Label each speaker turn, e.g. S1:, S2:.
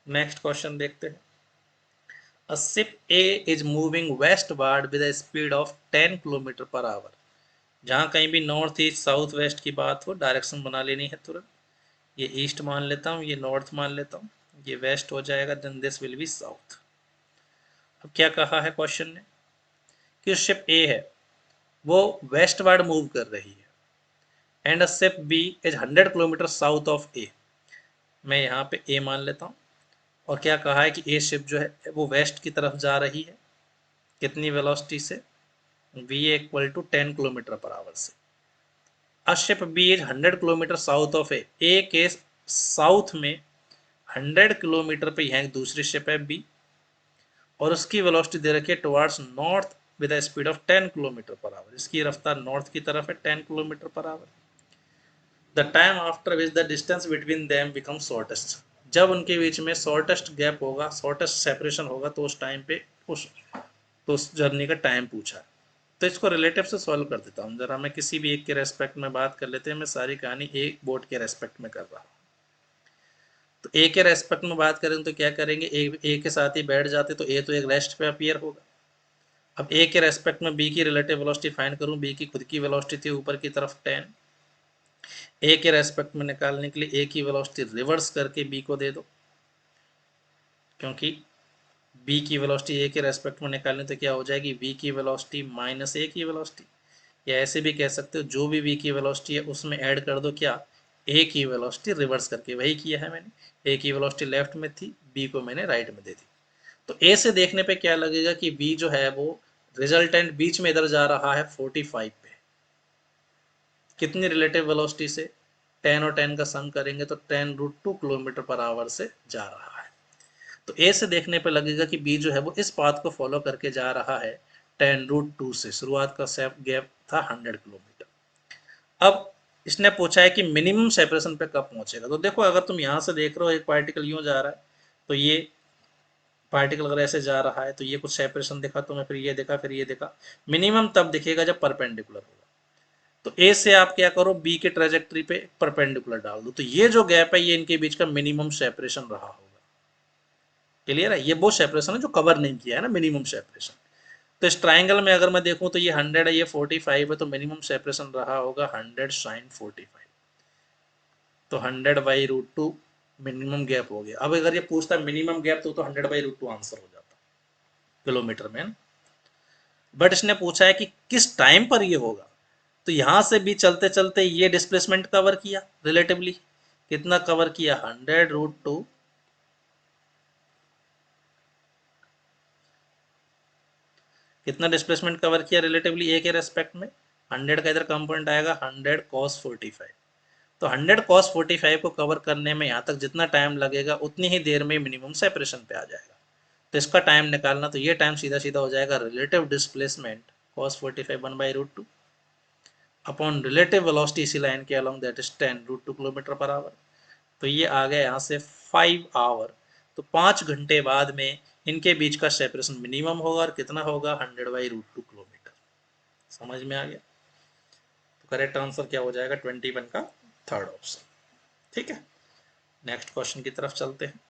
S1: Next question देखते हैं। A ship A is moving westward with a speed of 10 kilometre per our. जहां कहीं भी नॉर्थ ईस्ट साउथ वेस्ट की बात हो डायरेक्शन बना लेनी है तुरंत। ये ईस्ट मान लेता हूँ, ये नॉर्थ मान लेता हूँ, ये वेस्ट हो जाएगा, then this will be south. अब क्या कहा है क्वेश्चन ने कि शिप ए है वो वेस्टवर्ड मूव कर रही है and a ship B is 100 kilometre south of A. मैं यहाँ पे ए मान लेता हूँ। और क्या कहा है कि ए शिप जो है वो वेस्ट की तरफ जा रही है, कितनी वेलोसिटी से, v equal to 10 kilometre per hour से। A ship B is 100 kilometre south of A के साउथ में 100 किलोमीटर पे यहाँ एक दूसरी शिप है बी और उसकी वेलोसिटी दे रखी है towards north with speed of 10 kilometre per our. इसकी रफ्तार नॉर्थ की तरफ है 10 kilometre per our. The time after which the distance between them become shortest. जब उनके बीच में शॉर्टेस्ट गैप होगा, शॉर्टेस्ट सेपरेशन होगा, तो उस टाइम पे उस जर्नी का टाइम पूछा है। तो इसको रिलेटिव से सॉल्व कर देता हूँ जरा। मैं किसी भी एक के रेस्पेक्ट में बात कर लेते हैं। मैं सारी कहानी एक बोर्ड के रेस्पेक्ट में कर रहा हूँ। तो ए के रेस्पेक्ट में बात करें तो क्या करेंगे, ए के साथ ही बैठ जाते तो ए तो एक रेस्ट पे अपीयर होगा। अब ए के रेस्पेक्ट में बी की रिलेटिव वेलोसिटी फाइंड करूं, बी की खुद की वेलोसिटी थी ऊपर की तरफ 10। ए के रेस्पेक्ट में निकालने के लिए ए की वेलोसिटी रिवर्स करके बी को दे दो, क्योंकि बी की वेलोसिटी ए के रेस्पेक्ट में निकालने तो क्या हो जाएगी, बी की वेलोसिटी माइनस ए की वेलोसिटी। या ऐसे भी कह सकते हो जो भी बी की वेलोसिटी है उसमें ऐड कर दो क्या, ए की वेलोसिटी रिवर्स करके। वही किया है मैंने। ए की वेलोसिटी लेफ्ट में थी, बी को मैंने राइट में दे दी। तो ए से देखने पे क्या लगेगा कि बी जो है वो रिजल्टेंट बीच में इधर जा रहा है 45 पे। कितनी रिलेटिव वेलोसिटी से, 10 और 10 का सम करेंगे तो 10√2 किलोमीटर पर आवर से जा रहा है। तो ए से देखने पे लगेगा कि बी जो है वो इस पाथ को फॉलो करके जा रहा है 10√2 से। शुरुआत का सेप गैप था 100 किलोमीटर। अब इसने पूछा है कि मिनिमम सेपरेशन पे कब पहुंचेगा। तो देखो अगर तुम यहां से देख रहे हो एक पार्टिकल यूं जा रहा है, तो ये पार्टिकल अगर ऐसे जा रहा है तो ये कुछ सेपरेशन दिखा तुम्हें, फिर ये दिखा, फिर ये दिखा। मिनिमम तब दिखेगा जब परपेंडिकुलर होगा। तो ए से आप क्या करो, बी के ट्रेजेक्ट्री पे परपेंडिकुलर डाल दो, तो ये जो गैप है ये इनके बीच का मिनिमम सेपरेशन रहा होगा। क्लियर है, ये वो सेपरेशन है जो कवर नहीं किया है ना, मिनिमम सेपरेशन। तो इस ट्राइंगल में अगर मैं देखूं तो ये 100 है, ये 45 है, तो मिनिमम सेपरेशन रहा होगा 100 साइन 45। तो 100/√2 मिनिमम गैप हो गया। अब अगर ये पूछता मिनिमम गैप तो 100/√2 आंसर हो जाता किलोमीटर में। बट इसने पूछा है कि किस टाइम पर ये होगा। तो यहां से भी चलते चलते ये डिस्प्लेसमेंट कवर किया रिलेटिवली। कितना कवर किया, 100√2। कितना डिस्प्लेसमेंट कवर किया रिलेटिवली ए के रेस्पेक्ट में, 100 का इधर कंपोनेंट आएगा 100 cos 45। तो 100 cos 45 को कवर करने में यहाँ तक जितना टाइम लगेगा उतनी ही देर में मिनिमम सेपरेशन पे आ जाएगा। तो इसका टाइम निकालना, तो ये टाइम सीधा सीधा हो जाएगा relative displacement cos 45 1/√2 upon relative velocity इसी लाइन के along, that is 10√2 kilometre per our. तो ये आ गया यहाँ से 5 आवर। तो 5 घंटे बाद में इनके बीच का सेपरेशन मिनिमम होगा, और कितना होगा, 100/√2 किलोमीटर। समझ में आ गया। तो करेक्ट आंसर क्या हो जाएगा, 21 का थर्ड ऑप्शन। ठीक है, नेक्स्ट क्वेश्चन की तरफ चलते हैं।